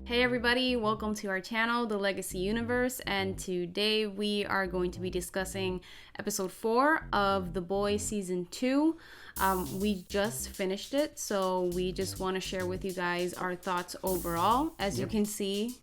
Hey everybody, welcome to our channel, The Legacy Universe, and today we are going to be discussing episode 4 of The Boys season 2. We just finished it, so we just want to share with you guys our thoughts overall. As you can see,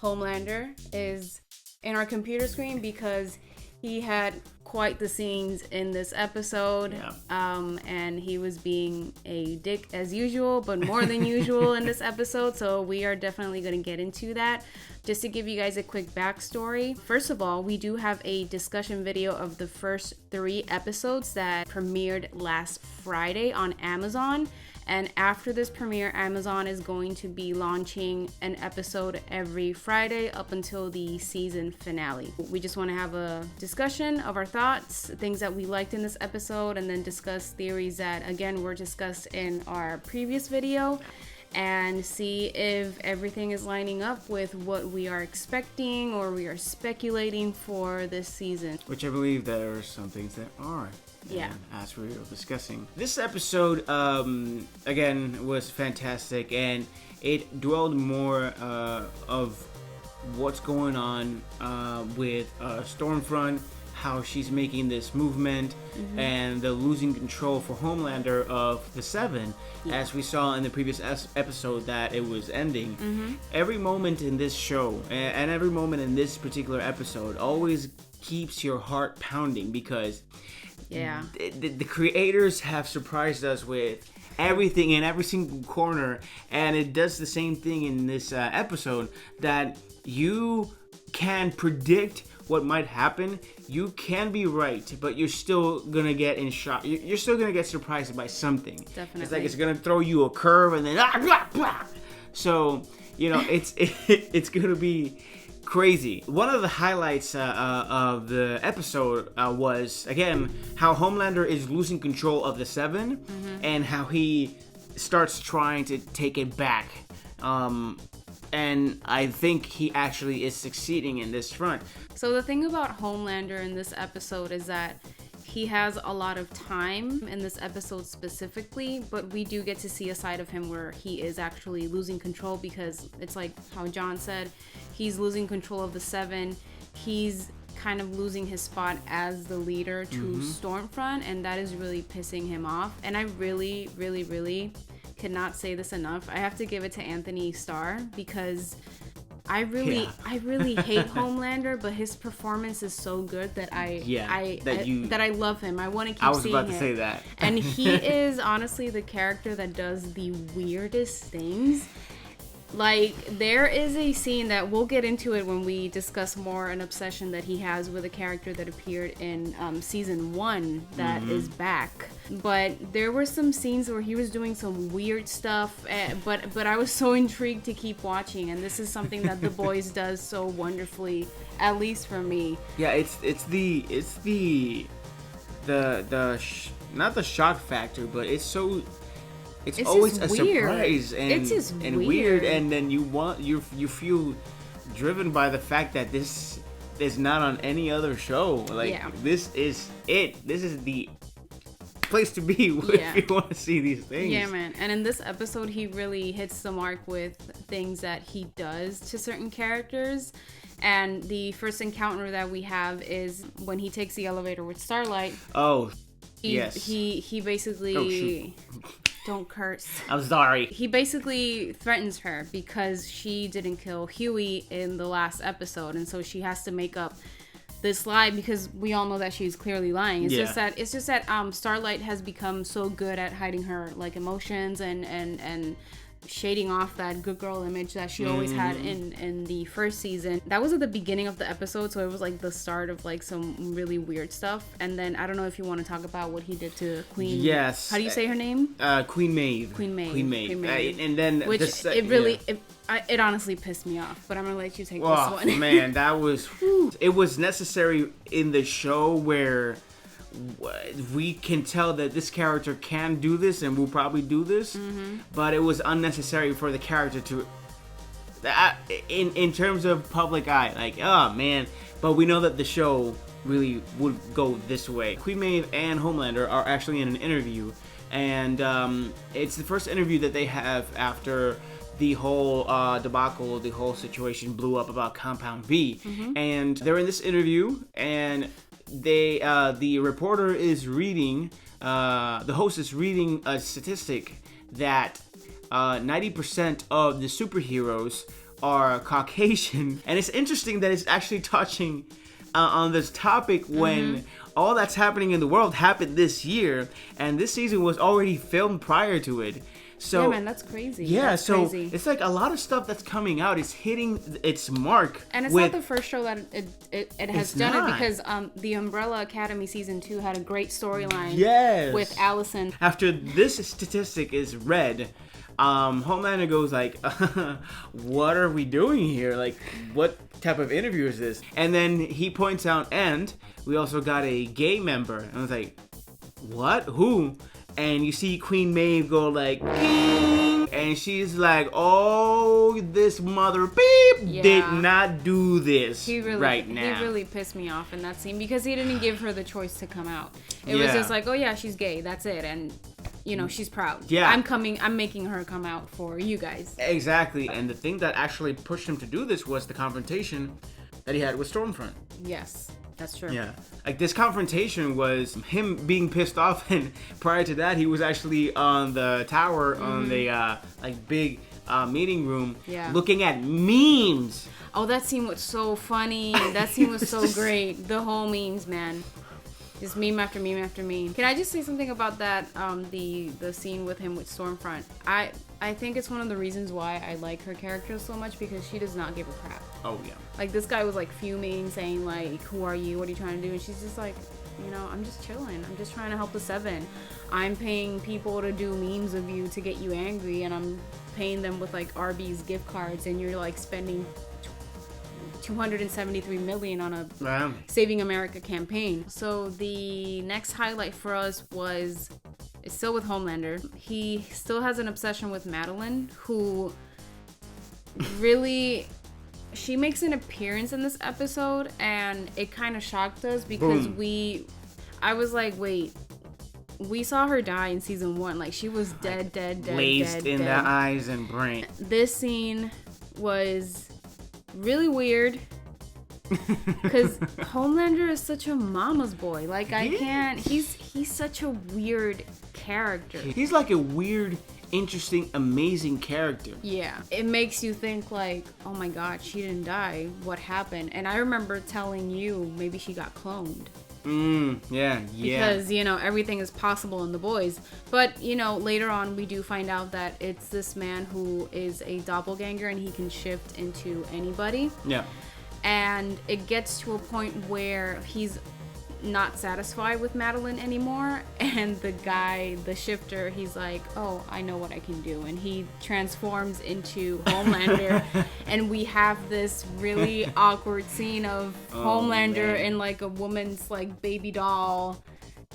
Homelander is in our computer screen because he had quite the scenes in this episode, and he was being a dick as usual, but more than usual in this episode, so we are definitely going to get into that. Just to give you guys a quick backstory, first of all, we do have a discussion video of the first 3 episodes that premiered last Friday on Amazon. And after this premiere, Amazon is going to be launching an episode every Friday up until the season finale. We just want to have a discussion of our thoughts, things that we liked in this episode, and then discuss theories that, again, were discussed in our previous video, and see if everything is lining up with what we are expecting or we are speculating for this season. Which I believe there are some things that are. Yeah. As we were discussing. This episode, again, was fantastic, and it dwelled more of what's going on with Stormfront, how she's making this movement, and the losing control for Homelander of the Seven, as we saw in the previous episode that it was ending. Every moment in this show, and every moment in this particular episode, always keeps your heart pounding because the creators have surprised us with everything in every single corner, and it does the same thing in this episode, that you can predict what might happen. You can be right, but you're still gonna get in shock. You're still gonna get surprised by something. Definitely. It's like it's gonna throw you a curve, and then blah, blah. So it's gonna be crazy. One of the highlights of the episode was, again, how Homelander is losing control of the Seven, and how he starts trying to take it back. And I think he actually is succeeding in this front. So the thing about Homelander in this episode is that he has a lot of time in this episode specifically, but we do get to see a side of him where he is actually losing control, because it's like how John said, he's losing control of the Seven. He's kind of losing his spot as the leader to Stormfront, and that is really pissing him off. And I really, really, really cannot say this enough. I have to give it to Anthony Starr, because I really hate Homelander, but his performance is so good that I love him. I want to keep seeing it. I was about to say that. And he is honestly the character that does the weirdest things. Like, there is a scene that we'll get into it when we discuss more an obsession that he has with a character that appeared in season 1 that is back. But there were some scenes where he was doing some weird stuff, but I was so intrigued to keep watching, and this is something that The Boys does so wonderfully, at least for me. Yeah, it's not the shock factor, but it's so. It's always a surprise and weird, and then you feel driven by the fact that this is not on any other show. Like, this is it. This is the place to be if you want to see these things. Yeah, man. And in this episode, he really hits the mark with things that he does to certain characters. And the first encounter that we have is when he takes the elevator with Starlight. Oh, yes. He basically... Oh, shoot. Don't curse. I'm sorry. He basically threatens her because she didn't kill Huey in the last episode, and so she has to make up this lie, because we all know that she's clearly lying. It's just that Starlight has become so good at hiding her like emotions and shading off that good girl image that she always had in the first season. That was at the beginning of the episode, so it was like the start of like some really weird stuff. And then I don't know if you want to talk about what he did to Queen. Yes. How do you say her name? Queen Maeve. Queen Maeve. And then it honestly pissed me off, but I'm gonna let you take this one. Man, that was it was necessary in the show where we can tell that this character can do this and will probably do this, but it was unnecessary for the character to in terms of public eye, like, oh man. But we know that the show really would go this way. Queen Maeve and Homelander are actually in an interview, and it's the first interview that they have after the whole debacle, the whole situation blew up about Compound V. And they're in this interview, and the reporter is reading, the host is reading a statistic that 90% of the superheroes are Caucasian. And it's interesting that it's actually touching on this topic when all that's happening in the world happened this year, and this season was already filmed prior to it. So yeah, man, that's crazy. Yeah, that's so crazy. It's like a lot of stuff that's coming out is hitting its mark. And it's not the first show that it has done not. it, because the Umbrella Academy season 2 had a great storyline with Allison. After this statistic is read, Homelander goes like, what are we doing here? Like, what type of interview is this? And then he points out, and we also got a gay member. And I was like, what? Who? And you see Queen Maeve go like, ding! And she's like, oh, this mother beep did not do this right now. He really pissed me off in that scene, because he didn't give her the choice to come out. It was just like, oh yeah, she's gay, that's it. And you know, she's proud. Yeah. I'm making her come out for you guys. Exactly. And the thing that actually pushed him to do this was the confrontation that he had with Stormfront. Yes, that's true. Yeah. Like, this confrontation was him being pissed off, and prior to that, he was actually on the tower on the big meeting room looking at memes. Oh, that scene was so funny. That scene was so great. The whole memes, man. Just meme after meme after meme. Can I just say something about that, the scene with him with Stormfront? I think it's one of the reasons why I like her character so much, because she does not give a crap. Oh, yeah. Like, this guy was, like, fuming, saying, like, who are you? What are you trying to do? And she's just like, you know, I'm just chilling. I'm just trying to help the Seven. I'm paying people to do memes of you to get you angry, and I'm paying them with, like, Arby's gift cards, and you're, like, spending $273 million on a Saving America campaign. So the next highlight for us is still with Homelander. He still has an obsession with Madeline, who really, she makes an appearance in this episode, and it kind of shocked us, because I was like, wait, we saw her die in season 1. Like, she was dead, Glazed in the eyes and brain. This scene was really weird, because Homelander is such a mama's boy. Like, I can't. He's such a weird character. He's like a weird, interesting, amazing character. Yeah, it makes you think like, oh my god, she didn't die. What happened? And I remember telling you maybe she got cloned. Yeah. Because, you know, everything is possible in The Boys. But, you know, later on we do find out that it's this man who is a doppelganger, and he can shift into anybody. Yeah. And it gets to a point where he's not satisfied with Madeline anymore, and the guy, the shifter, he's like, oh, I know what I can do, and he transforms into Homelander. And we have this really awkward scene of Homelander in like a woman's like baby doll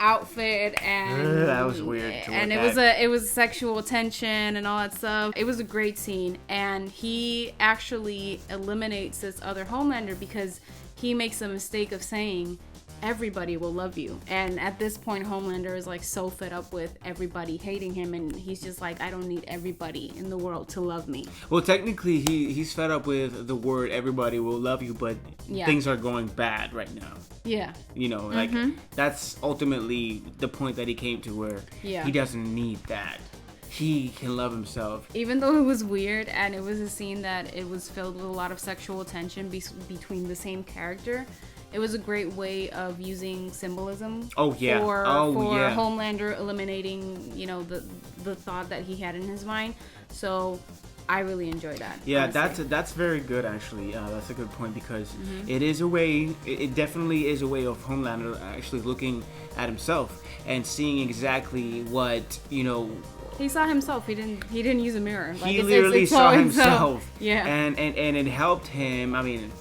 outfit, and that was weird and it was sexual tension and all that stuff. It was a great scene, and he actually eliminates this other Homelander because he makes a mistake of saying everybody will love you. And at this point, Homelander is like so fed up with everybody hating him, and he's just like, I don't need everybody in the world to love me. Well, technically he's fed up with the word everybody will love you, but things are going bad right now. Yeah. You know, like that's ultimately the point that he came to, where he doesn't need that. He can love himself. Even though it was weird, and it was a scene that it was filled with a lot of sexual tension between the same character, it was a great way of using symbolism for Homelander eliminating, you know, the thought that he had in his mind. So I really enjoy that. Yeah, honestly. That's very good, actually. That's a good point, because it is a way, it definitely is a way of Homelander actually looking at himself and seeing exactly what, you know. He saw himself. He didn't use a mirror. Like, he literally saw himself. Yeah. And it helped him. I mean,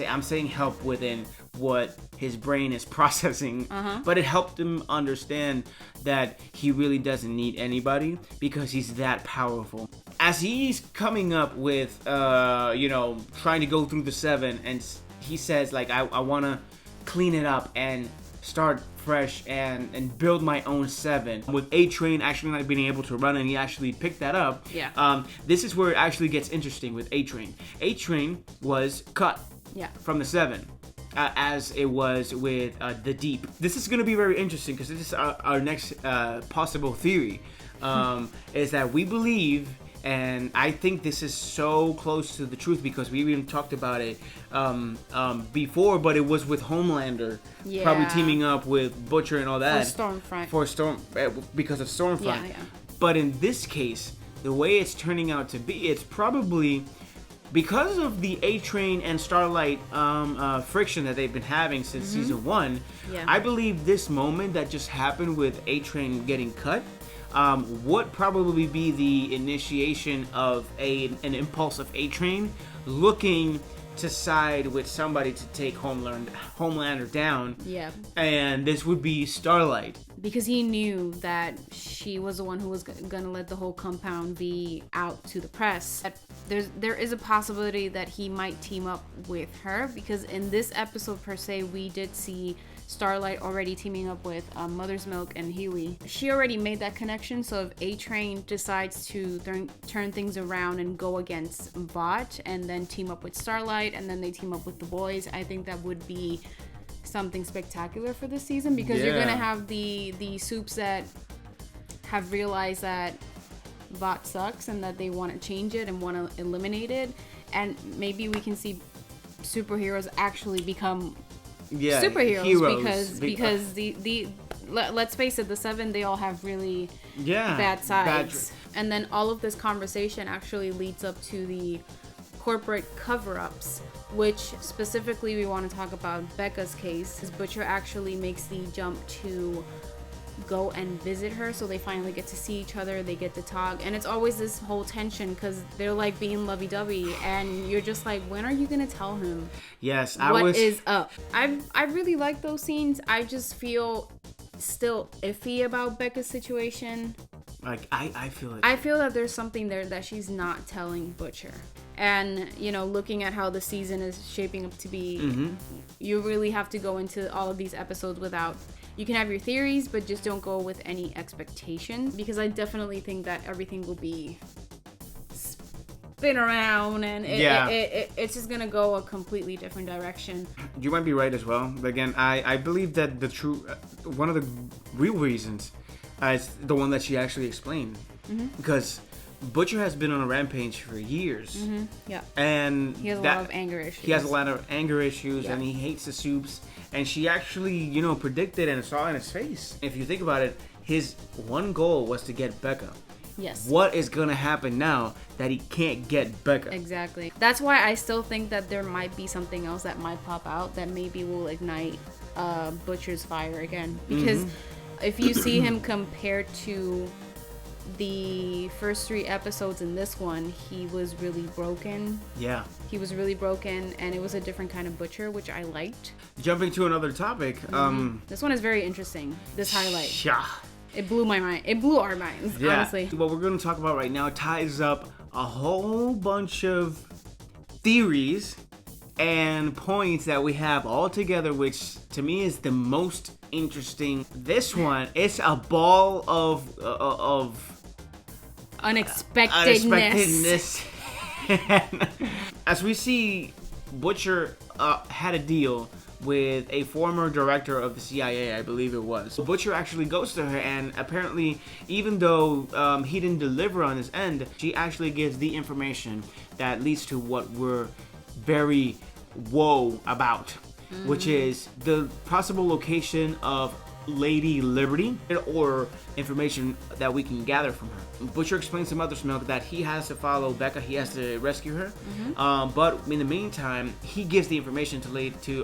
I'm saying help within what his brain is processing, but it helped him understand that he really doesn't need anybody, because he's that powerful. As he's coming up with, you know, trying to go through the Seven, and he says, like, I want to clean it up and start fresh and build my own 7. With A-Train actually not being able to run, and he actually picked that up. Yeah. This is where it actually gets interesting with A-Train. A-Train was cut from the 7. As it was with the Deep. This is going to be very interesting because this is our next possible theory. Is that we believe, and I think this is so close to the truth because we even talked about it before, but it was with Homelander probably teaming up with Butcher and all that. Because of Stormfront. Yeah. But in this case, the way it's turning out to be, it's probably because of the A-Train and Starlight friction that they've been having since season 1. I believe this moment that just happened with A-Train getting cut would probably be the initiation of an impulse of A-Train looking to side with somebody to take Homelander down. Yeah. And this would be Starlight. Because he knew that she was the one who was gonna let the whole compound be out to the press. There is a possibility that he might team up with her, because in this episode per se, we did see Starlight already teaming up with Mother's Milk and Huey. She already made that connection, so if A-Train decides to turn things around and go against Vought and then team up with Starlight and then they team up with the boys, I think that would be something spectacular for this season, because you're gonna have the soups that have realized that Vought sucks and that they want to change it and want to eliminate it, and maybe we can see superheroes actually become superheroes because the let's face it, the 7, they all have really bad sides. And then all of this conversation actually leads up to the corporate cover-ups, which specifically we want to talk about BECCA's case. Butcher actually makes the jump to go and visit her, so they finally get to see each other, they get to talk, and it's always this whole tension because they're like being lovey-dovey and you're just like, when are you gonna tell him what is up? I really like those scenes. I just feel still iffy about BECCA's situation. Like I feel that there's something there that she's not telling Butcher. And, you know, looking at how the season is shaping up to be, you really have to go into all of these episodes without... You can have your theories, but just don't go with any expectations, because I definitely think that everything will be spin around and it's just going to go a completely different direction. You might be right as well. But again, I believe that the true... one of the real reasons is the one that she actually explained. Because... Butcher has been on a rampage for years. Yeah. And he has a lot of anger issues. He has a lot of anger issues, and he hates the soups. And she actually, you know, predicted and saw in his face. If you think about it, his one goal was to get BECCA. Yes. What is going to happen now that he can't get BECCA? Exactly. That's why I still think that there might be something else that might pop out that maybe will ignite Butcher's fire again. Because if you see him compared to the first 3 episodes in this one, he was really broken. Yeah. He was really broken, and it was a different kind of Butcher, which I liked. Jumping to another topic. This one is very interesting. This highlight. Yeah. It blew my mind. It blew our minds, honestly. What we're going to talk about right now ties up a whole bunch of theories and points that we have all together, which to me is the most interesting. This one, it's a ball of unexpectedness. As we see, Butcher had a deal with a former director of the CIA, I believe it was. Butcher actually goes to her, and apparently, even though he didn't deliver on his end, she actually gives the information that leads to what we're very about, which is the possible location of Lady Liberty, or information that we can gather from her. Butcher explains to Mother's Milk that he has to follow BECCA, he has to rescue her, but in the meantime, he gives the information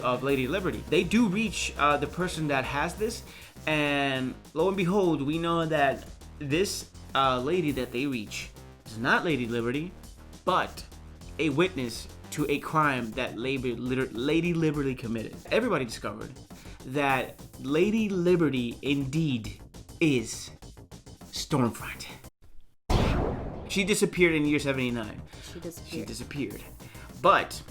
of Lady Liberty. They do reach the person that has this, and lo and behold, we know that this lady that they reach is not Lady Liberty, but a witness to a crime that Lady Liberty committed. Everybody discovered that Lady Liberty indeed is Stormfront. She disappeared in year 79. She disappeared. But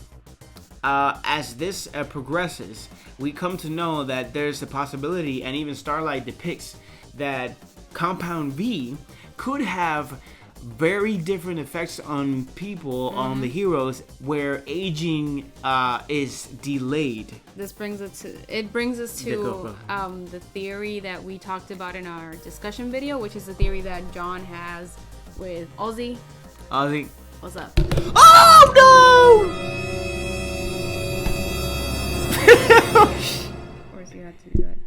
as this progresses, we come to know that there's a possibility, and even Starlight depicts that Compound V could have very different effects on people, on the heroes, where aging is delayed. This brings us to the theory that we talked about in our discussion video, which is the theory that John has with Ozzy. Ozzy, What's up? oh no! Of course, you have to do that.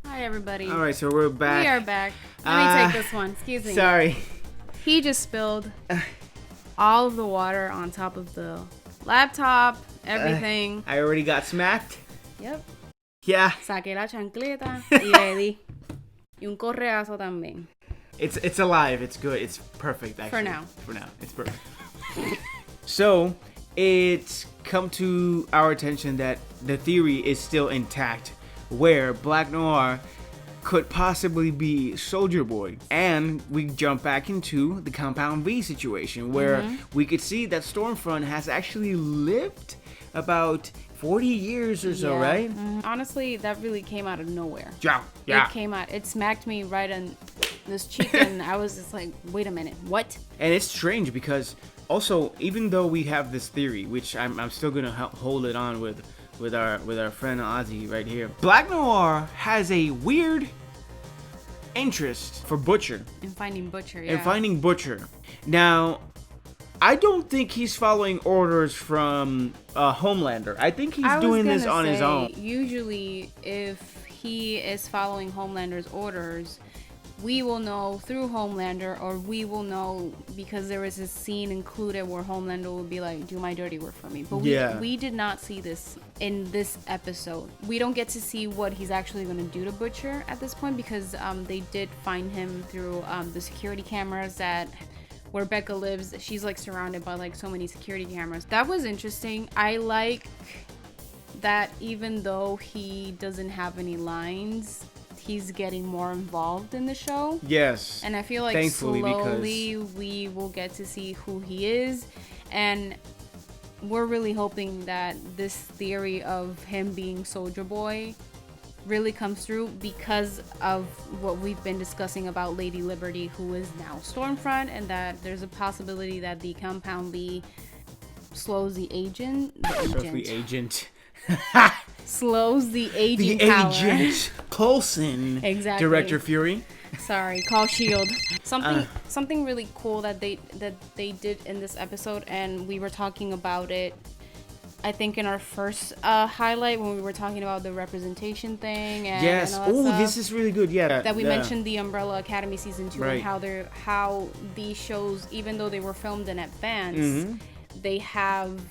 Hi, everybody. All right, so we're back. We are back. Let me take this one. Excuse me. Sorry. He just spilled all of the water on top of the laptop, everything. I already got smacked. Yep. Yeah. Saqué la chancleta y le di. Y un correazo también. It's alive. It's good. It's perfect, actually. For now. It's perfect. So, it's come to our attention that the theory is still intact, where Black Noir could possibly be Soldier Boy. And we jump back into the Compound V situation, where we could see that Stormfront has actually lived about 40 years or so, right? Honestly, that really came out of nowhere. Yeah. It came out. It smacked me right in this cheek, and I was just like, wait a minute, what? And it's strange because also, even though we have this theory, which I'm still gonna hold it on with our friend Ozzy right here, Black Noir has a weird interest for Butcher. In finding Butcher, yeah. And finding Butcher. Now, I don't think he's following orders from Homelander. I think he's doing this on his own. Usually, if he is following Homelander's orders, we will know through Homelander, or we will know because there was a scene included where Homelander will be like, do my dirty work for me. But we did not see this in this episode. We don't get to see what he's actually going to do to Butcher at this point, because they did find him through the security cameras where BECCA lives. She's like surrounded by like so many security cameras. That was interesting. I like that even though he doesn't have any lines, he's getting more involved in the show. Yes. And I feel like slowly we will get to see who he is. And we're really hoping that this theory of him being Soldier Boy really comes through, because of what we've been discussing about Lady Liberty, who is now Stormfront, and that there's a possibility that the Compound V slows the agent. Slows the aging power. The agent Coulson. Exactly. Director Fury. Sorry, call Shield. Something really cool that they did in this episode, and we were talking about it, I think, in our first highlight when we were talking about the representation thing. And, yes. And all that stuff. This is really good. Yeah. That we mentioned the Umbrella Academy season 2, right. And how these shows, even though they were filmed in advance, they have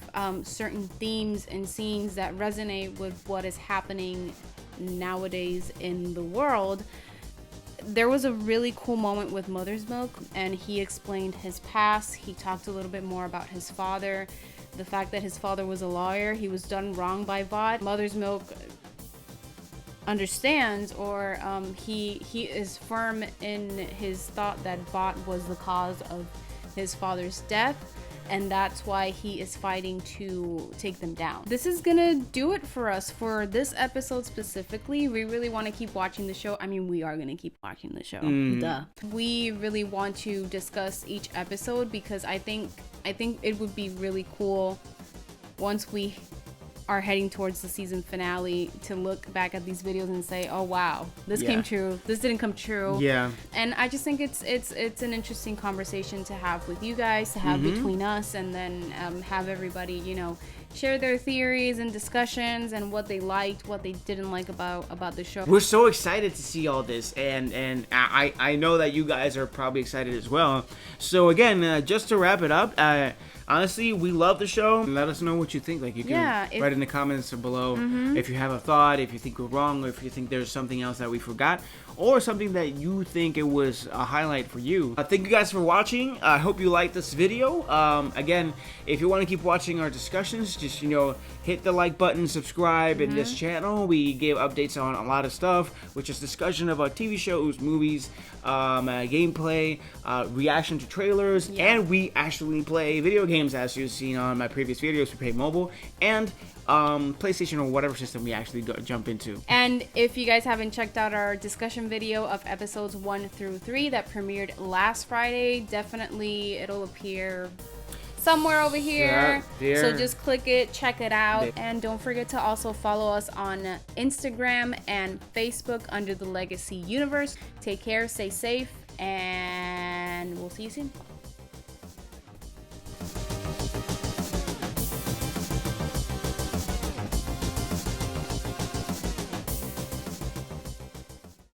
certain themes and scenes that resonate with what is happening nowadays in the world. There was a really cool moment with Mother's Milk, and he explained his past. He talked a little bit more about his father, the fact that his father was a lawyer. He was done wrong by Vought. Mother's Milk understands, or he is firm in his thought that Vought was the cause of his father's death, and that's why he is fighting to take them down. This is gonna do it for us for this episode specifically. We really want to keep watching the show. I mean, we are gonna keep watching the show. Duh. We really want to discuss each episode, because I think it would be really cool once we are heading towards the season finale to look back at these videos and say, oh wow, this came true, this didn't come true. Yeah. And I just think it's an interesting conversation to have with you guys, to have between us, and then have everybody, share their theories and discussions and what they liked, what they didn't like about the show. We're so excited to see all this, and I know that you guys are probably excited as well. So again, just to wrap it up, honestly, we love the show. Let us know what you think. Like, you can write in the comments below if you have a thought, if you think we're wrong, or if you think there's something else that we forgot, or something that you think it was a highlight for you. Thank you guys for watching. I hope you liked this video. Again, if you want to keep watching our discussions, just hit the like button, subscribe in this channel. We give updates on a lot of stuff, which is discussion about TV shows, movies, gameplay, reaction to trailers, and we actually play video games, as you've seen on my previous videos. We play mobile, and PlayStation or whatever system we actually jump into. And if you guys haven't checked out our discussion video of episodes 1 through 3 that premiered last Friday, definitely it'll appear somewhere over here. Yeah, so just click it, check it out, and don't forget to also follow us on Instagram and Facebook under the Legacy Universe. Take care, stay safe, and we'll see you soon.